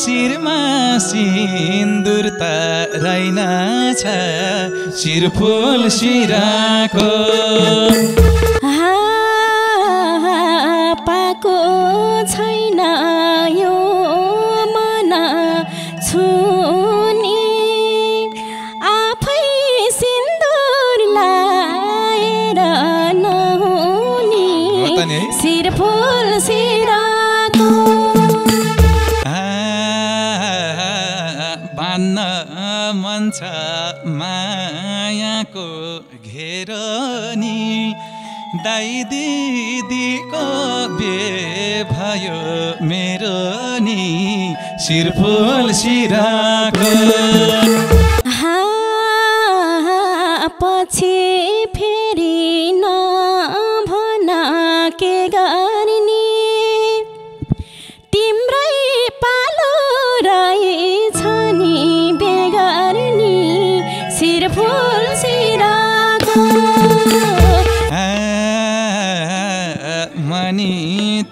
शिरमा सिन्दुर त रहेनछ शिरफुल शिराको पाको छैन यो मन छुनी आफै सिन्दुर लाएर नहुनी शिरफुल शिराको बान्न मन छ मायाको घेरनी दाइ दिदीको बिहे भयो मेरो नि शिरफुल शिराको पछि फेरि नभन के गर्ने तिम्रै पालो रहेछ नि बेगर्नी शिरफुल शिराको मनी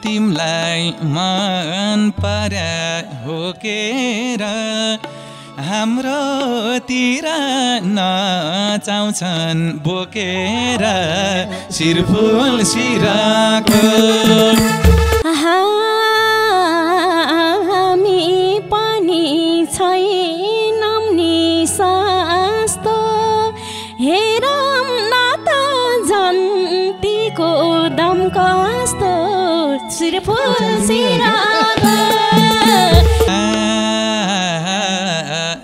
तिमलाई मन पर्या हो के र हाम्रोतिर नचाउँछन् बोकेर शिरफुल शिराको हामी पनि छैनौँ नि सस्तो हेरौँ न त जन्तीको दम कस्तो शिरफुल शिराको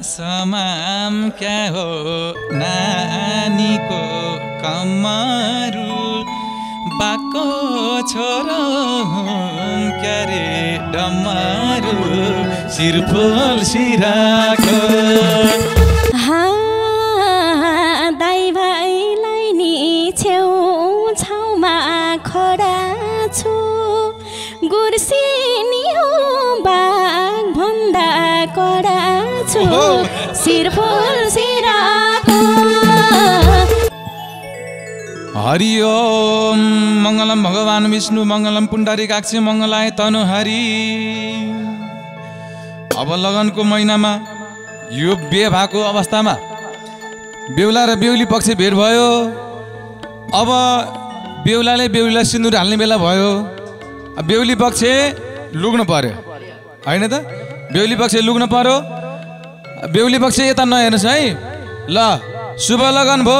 समाम क्या हो नानीको कमरू बाको छोरो हुँ क्या रे डमरू शिरफुल शिराको दाइ भाइलाई नि छेउ छाउमा खडा छु गुर्सिनी हो बाघ भन्दा कडा छु शिरफुल शिराको हरि ओम मङ्गलम भगवान विष्णु मङ्गलम पुण्डरीकाक्ष मङ्गलाय तनुहरि अब लगनको महिनामा यो बिहे भएको अवस्थामा बेहुला र बेहुली पक्ष भेट भयो अब बेहुलाले बेहुलीलाई सिन्दुर हाल्ने बेला भयो बेहुली पक्ष लुग्नु पर्यो हैन त बेहुली पक्ष लुग्नु पर्यो बेहुली पक्ष यता नहेर्नुस् है ल शुभ लगन भो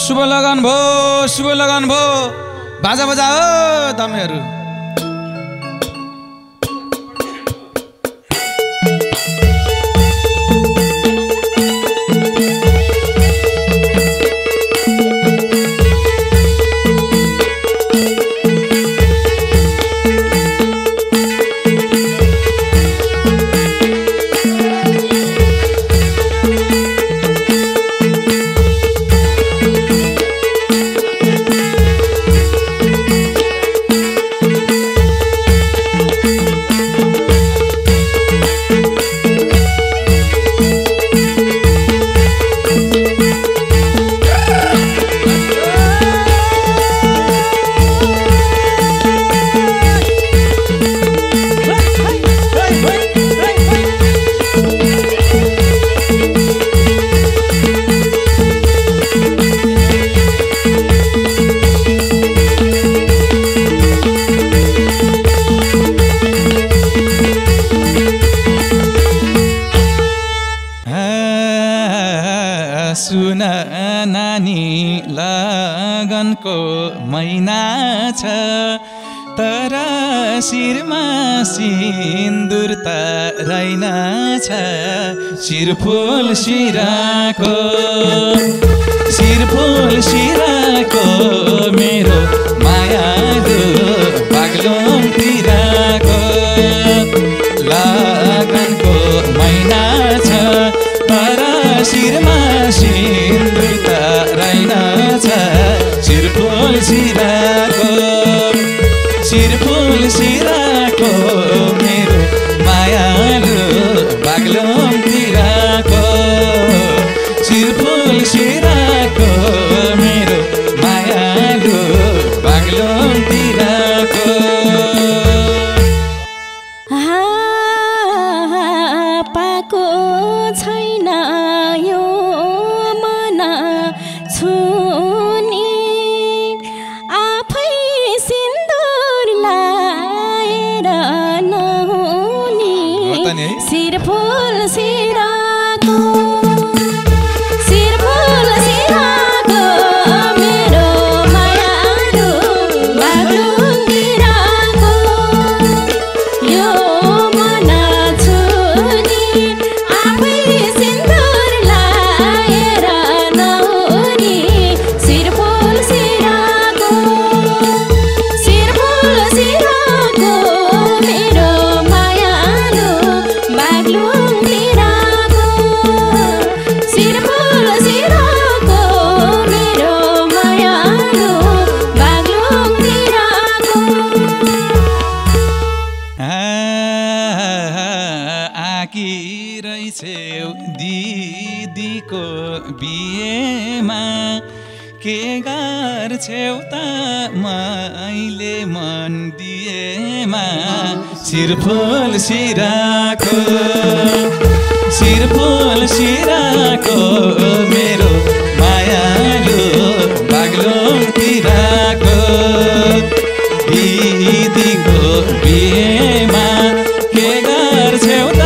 शुभ लगन भो शुभ लगन भो बाजा बजा हो दमेहरू सुन नानी लगनको महिना छ तर शिरमा सिन्दुर त रहेनछ शिरफुल शिराको शिरफुल शिराको मेरो मायालु बाग्लुङतिरको लगनको महिना छ तर शिरमा सिन्दुर त रहेनछ शिरफुल शिराको शिरफुल शिराको मेरो मायालु बाग्लुङतिरको शिरफुल शिराको मेरो मायालु बाग्लुङतिरको पाएको छैन यो मन छुनी आफै सिन्दुर लाएर नहुनी शिरफुल शिराको शिरफुल शिराको मेरो मायालु बागलुङतिरको यो मन छुनी आफै सिन्दुर लाएर नहुनी शिरफुल शिराको शिरफुल शिराको मेरो मायालु बागलुङतिरको शिरफुल शिराको मेरो मायालु बागलुङतिरको आकी रहेछौ दिदीको बिहेमा के गर्छौ त मैले मन दिएमा शिरफुल शिराको शिरफुल शिराको मेरो मायालु बागलुङतिरको दिदीको बिहेमा के गर्छौ त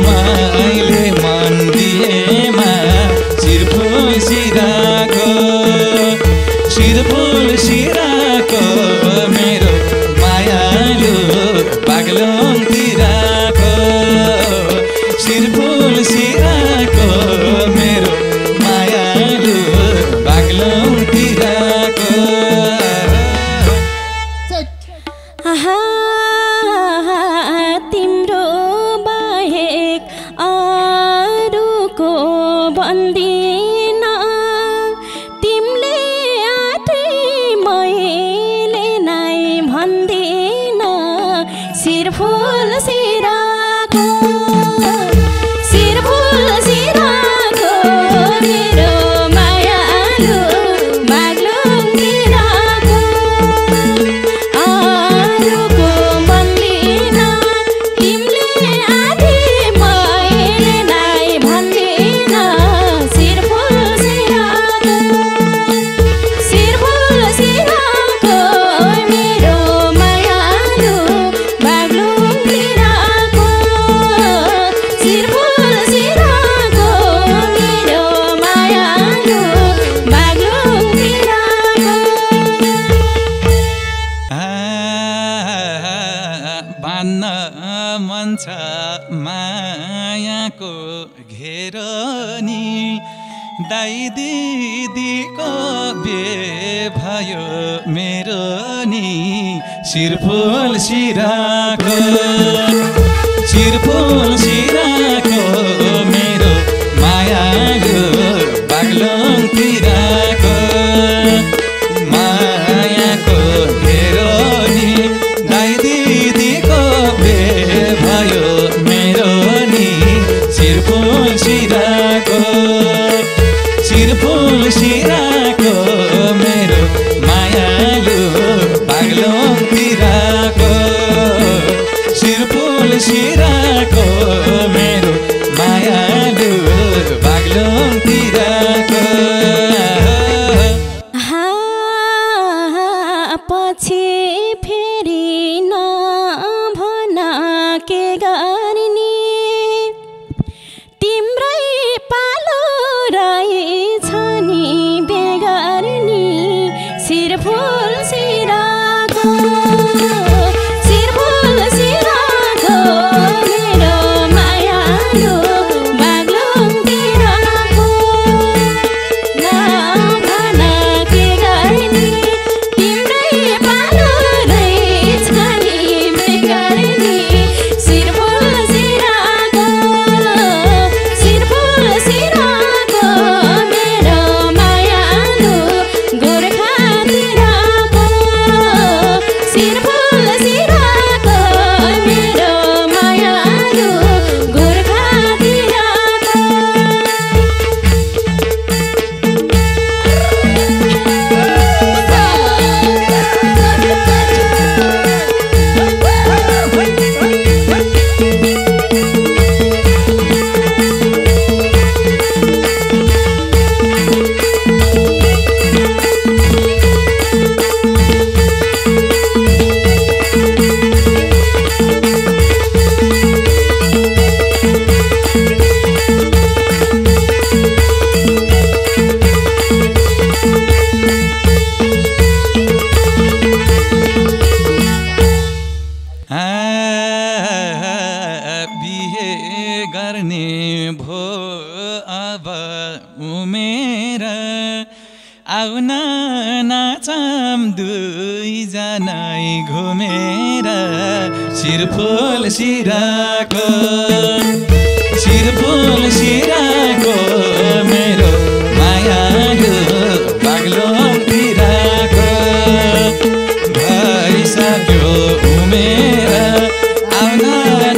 मैले मन दिएमा शिरफुल शिराको शिरफुल शिराको मेरो मायालु बागलुङतिरको शिरफुल शिराको मेरो मायालु बागलुङतिरको आहा तिम्रो बाहेक अरूको बन्दिन तिमीले आँटै मैले नै भन्दिन शिरफुल शिराको शिरफुल शिराको मेरो मायालु बागलुङतिरको अरूको बन्दिन तिमीले आधी मैले नै भन्दिन शिरफुल शिराको शिरफुल शिराको मेरो मायालु बागलुङतिरको शिरफुल शिराको मेरो मायालु बागलुङतिरको बान्न मन छ मायाको घेरनी दाइ दिदीको बिहे भयो मेरो नि शिरफुल शिराको शिरफुल शिराको मेरो मायालु बागलुङतिरको मायाको घेरनी दाइ दिदीको बिहे भयो मेरो नि शिरफुल शिराको शिरफुल शिराको मेरो मायालु बागलुङतिरको शिरफुल शिराको पर्ने भो अब उमेर आउन नाचम दुईजनै घुमेर शिरफुल शिराको मेरो मायालु बाग्लोतिरको भइसक्यो उमेर आउन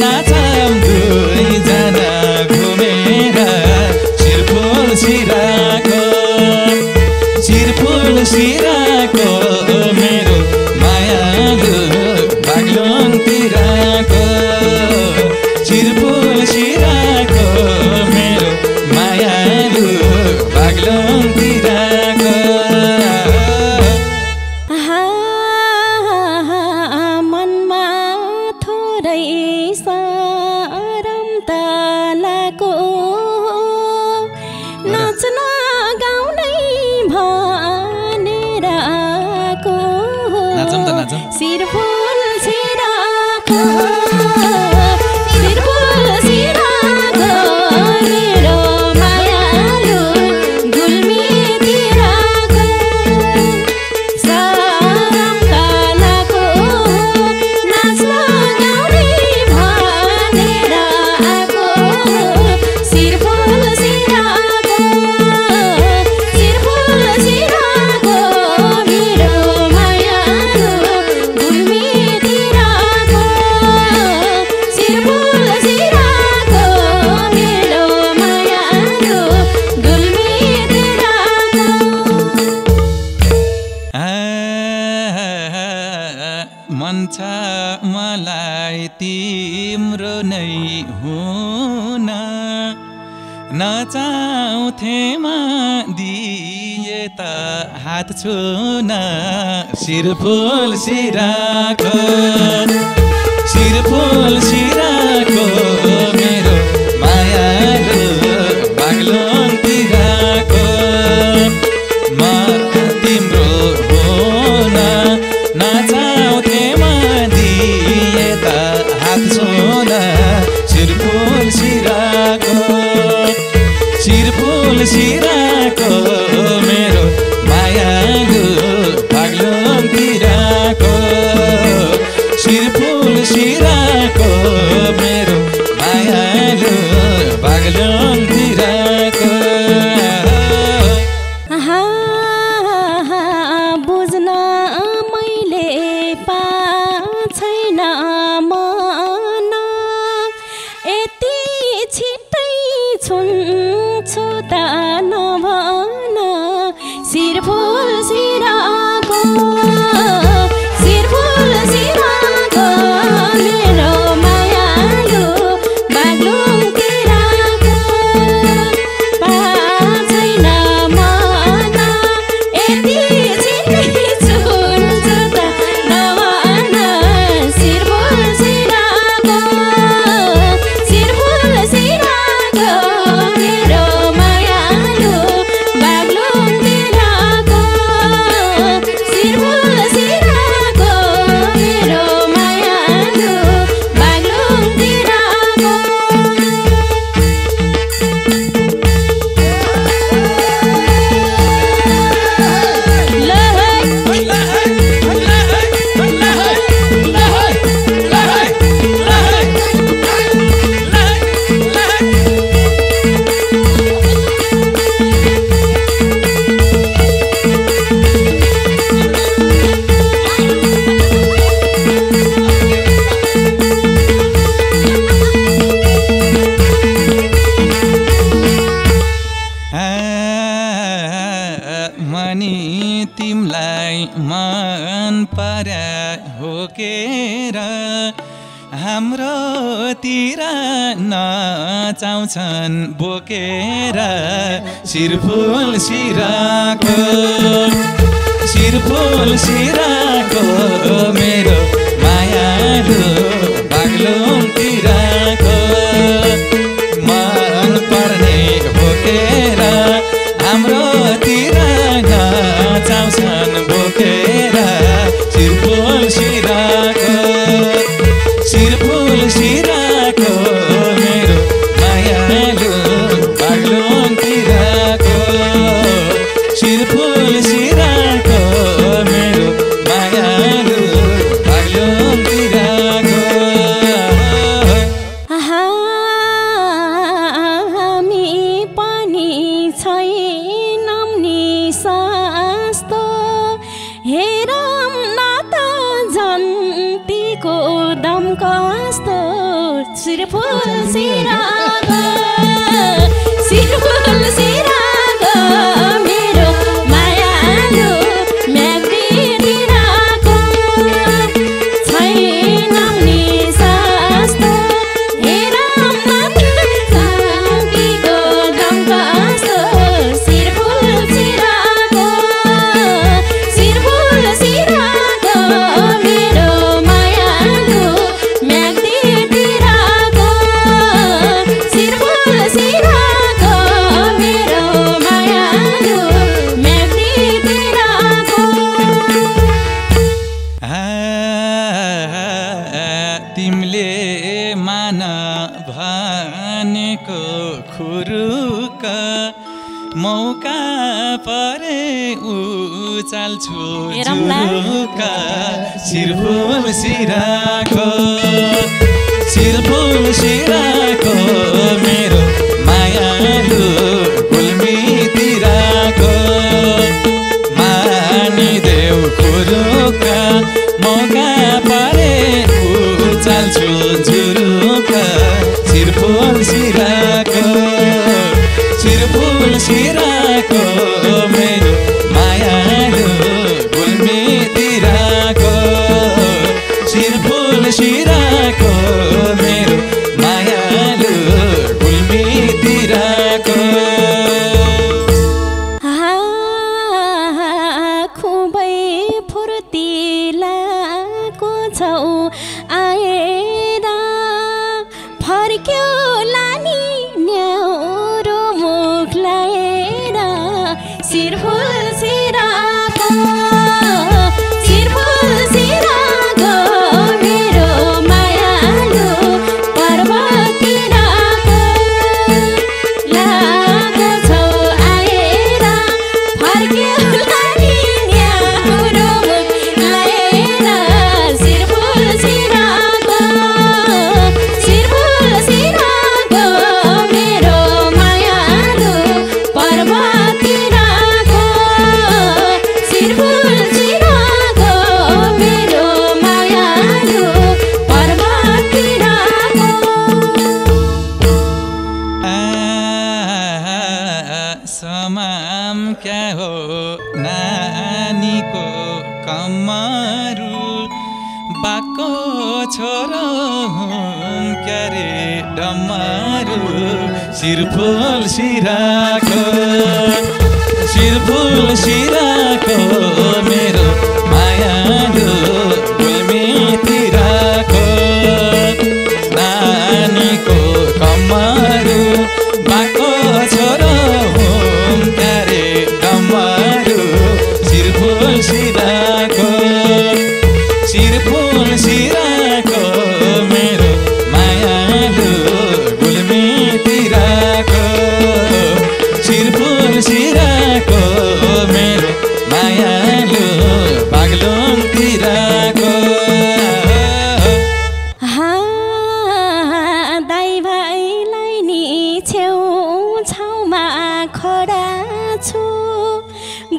नाचम दुईजना घुमेर शिरफुल शिराको मेरो मायालु बाग्लोतिरको शिरफुल शिराको मेरो मायालु बाग्लोतिरको मनमा थोरै सरम तलाको नाच्न गाउनै भनेर आको शिरफुल शिराको मेरो मायालु गुल्मीतिरको सरम तलाको नाच्न गाउनै भनेर आको शिरफुल शिराको मेरो मायालु गुल्मीतिरको शिरफुल शिराको मेरो मायालु गुल्मीतिरको मन छ मलाई तिम्रो नै हुन नचाउँथेमा दिए त हात छुन शिरफुल शिराको मेरो मायालु बाग्लोतिरको म तिम्रो हुन नचाउँथेमा दिए त हात छुन शिरफुल शिराको मेरो मायालु बाग्लोतिरको शिरफुल शिराको मेरो मायालु बाग्लोतिरको बुझ्न मैले छैन मन यति छिट्टै छुन्छु त नभन शिरफुल शिराको मेरो मायालु बाग्लोतिरको छैन मन यति छिट्टै छुन्छु त नभन शिरफुल शिराको मेरो मायालु बाग्लोतिरको शिरफुल शिराको मेरो मायालु बाग्लोतिरको मनी तिमलाई मन पर्या हो के र हाम्रोतिर नचाउँछन् बोकेर शिरफुल शिराको मेरो मायालु बाग्लोतिरको मन पर्ने बोकेर हाम्रोतिर नचाउँछन् बोकेर शिरफुल शिराको मेरो माया सिरफुल सिराको सिरफुल सिराको मेरो मायालु म्याग्दीतिरको छैन नि सस्तो हेरम्मा काकीको गम कस्तो सिरफुल सिराको सिरफुल सिराको मेरो मायालु म्याग्दीतिरको सिरफुल सिराको मेरो मायालु म्याग्दीतिरको तिमीले मान भनेको खुरुक मौका परे उचाल्छु जुरुक सिरफुल सिराको सिरफुल सिराको मेरो मायालु गुल्मीतिरको मानिदेऊ खुरुक मौका परे उचाल्छु जुरुक सिरफुल सिराको सिरफुल सिराको मेरो मायालु गुल्मीतिरको सिरफुल सिराको मेरो मायालु गुल्मीतिरको खुबै फुर्तिलाको छौ आएर फर्क्यो लानी न्याउरो मुख लाएर सिरफुल सिराको सिरफुल सिराको मेरो मायालु पर्वतिरको लागो छौ आएर फर्क्यो लानी न्याउरो मुख लाएर सिरफुल सिराको सिरफुल सिराको मेरो मायालु पर्वतिरको सिरफुल सिराको मेरो मायालु पर्वतिरको समाम क्या हो नानीको कमरु बाको छोरो हुँ क्या रे डमरु सिरफुल सिराको सिरफुल सिराको मेरो मायालु गुल्मीतिरको नानीको कमरु बाको छोरो हुँ क्या रे डमरु सिरफुल सिराको सिरफुल सिराको मेरो मायालु गुल्मीतिरको सिरफुल सिराको मेरो मायालु बागलुङतिरको दाइ भाइलाई नि छेउ छाउमा खडा छु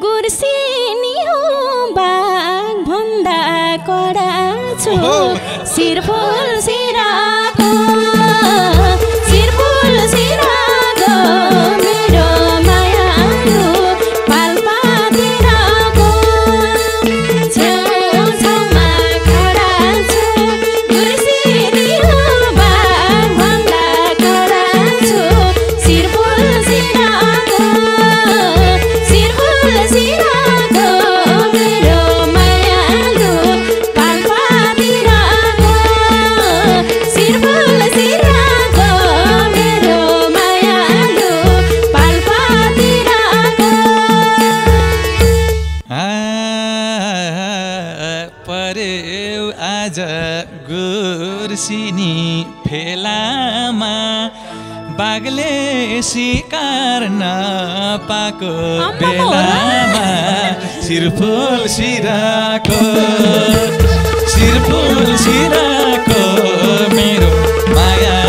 गुर्सिनी हो बाघ भन्दा कडा छु सिरफुल सिराको सिरफुल सिराको मेरो मायालु पाल्पातिरको छेउ छाउमा खडा छु गुर्सिनी हो बाघ भन्दा कडा छु सिरफुल सिराको सिरफुल सिराको मेरो मायालु पाल्पातिरको सिरफुल सिराको मेरो मायालु पाल्पातिरको पर्यो आज गुर्सिनी फेलामा बाघले शिकार नपाएको बेलामा सिरफुल सिराको सिरफुल सिराको मेरो माया